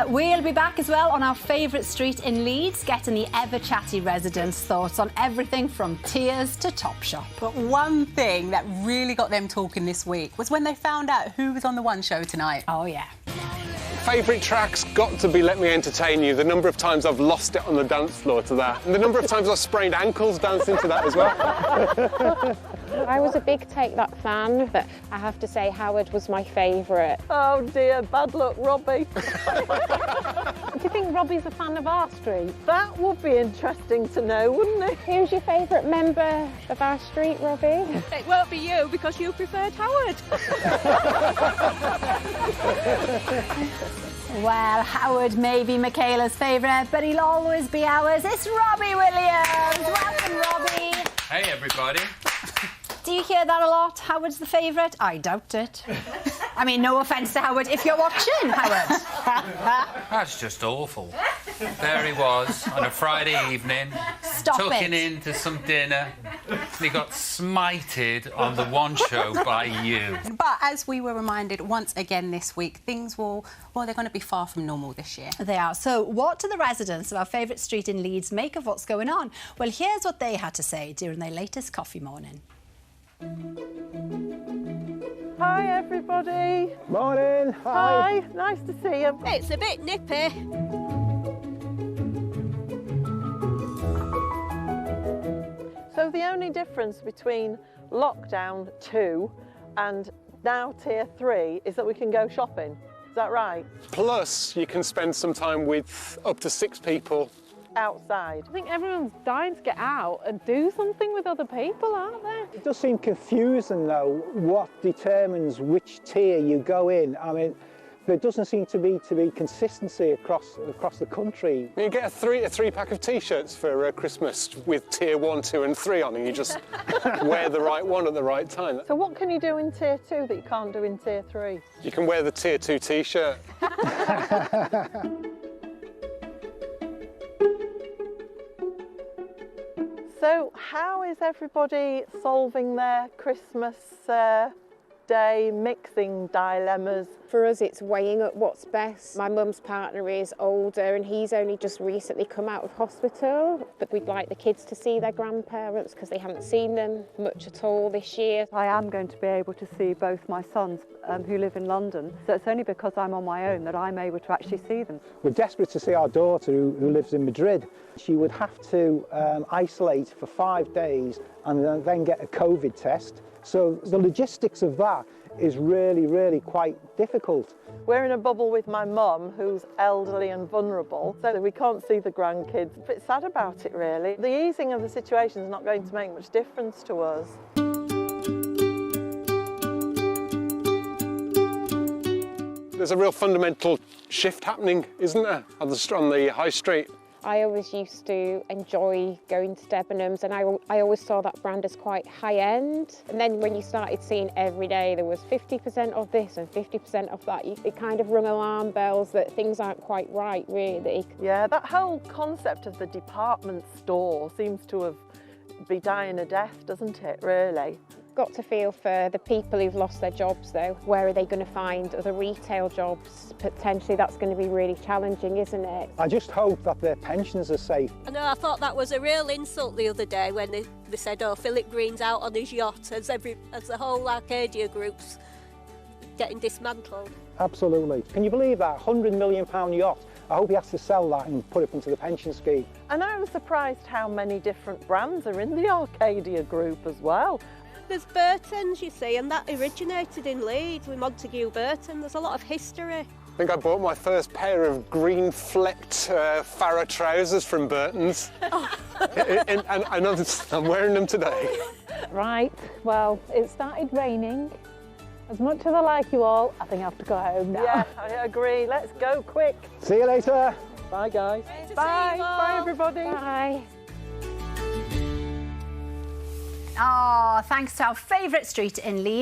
We'll be back as well on our favourite street in Leeds, getting the ever-chatty residents' thoughts on everything from Tears to Topshop. But one thing that really got them talking this week was when they found out who was on the One Show tonight. Oh, yeah. Favourite track's got to be Let Me Entertain You. The number of times I've lost it on the dance floor to that. And the number of times I've sprained ankles dancing to that as well. I was a big Take That fan, but I have to say Howard was my favourite. Oh dear, bad luck, Robbie. Do you think Robbie's a fan of our street? That would be interesting to know, wouldn't it? Who's your favourite member of our street, Robbie? It won't be you because you preferred Howard. Well, Howard may be Michaela's favourite, but he'll always be ours. It's Robbie Williams. Welcome, Robbie. Hey, everybody. Do you hear that a lot? Howard's the favourite? I doubt it. I mean, no offence to Howard if you're watching, Howard. That's just awful. There he was on a Friday evening, tucking into some dinner, and he got smited on the One Show by you. But as we were reminded once again this week, things will, well, they're going to be far from normal this year. They are. So what do the residents of our favourite street in Leeds make of what's going on? Well, here's what they had to say during their latest coffee morning. Hi, everybody. Morning. Hi. Nice to see you. It's a bit nippy. So the only difference between lockdown 2 and now tier 3 is that we can go shopping. Is that right? Plus, you can spend some time with up to 6 people. Outside. I think everyone's dying to get out and do something with other people, aren't they? It does seem confusing, though, what determines which tier you go in. I mean, there doesn't seem to be consistency across the country. You get a three-pack of T-shirts for Christmas with tier 1, 2 and 3 on, and you just wear the right one at the right time. So what can you do in tier 2 that you can't do in tier 3? You can wear the tier 2 T-shirt. So how is everybody solving their Christmas Day mixing dilemmas? For us, it's weighing up what's best. My mum's partner is older and he's only just recently come out of hospital, but we'd like the kids to see their grandparents because they haven't seen them much at all this year. I am going to be able to see both my sons who live in London, so it's only because I'm on my own that I'm able to actually see them. We're desperate to see our daughter who lives in Madrid. She would have to isolate for 5 days and then get a COVID test. So the logistics of that is really, really quite difficult. We're in a bubble with my mum, who's elderly and vulnerable, so we can't see the grandkids. A bit sad about it, really. The easing of the situation is not going to make much difference to us. There's a real fundamental shift happening, isn't there, on the high street? I always used to enjoy going to Debenhams and I always saw that brand as quite high-end. And then when you started seeing every day there was 50% of this and 50% of that, it kind of rung alarm bells that things aren't quite right, really. Yeah, that whole concept of the department store seems to have be dying a death, doesn't it, really? Got to feel for the people who've lost their jobs, though. Where are they going to find other retail jobs? Potentially that's going to be really challenging, isn't it? I just hope that their pensions are safe. I know, I thought that was a real insult the other day when they said, oh, Philip Green's out on his yacht as the whole Arcadia group's getting dismantled. Absolutely. Can you believe that? £100 million yacht. I hope he has to sell that and put it into the pension scheme. And I was surprised how many different brands are in the Arcadia group as well. There's Burton's, you see, and that originated in Leeds with Montague Burton. There's a lot of history. I think I bought my first pair of green-flecked Farah trousers from Burton's. Oh. and I'm wearing them today. Right, well, it started raining. As much as I like you all, I think I have to go home now. Yeah, I agree. Let's go quick. See you later. Bye, guys. Bye. Bye, everybody. Bye. Oh, thanks to our favourite street in Leeds.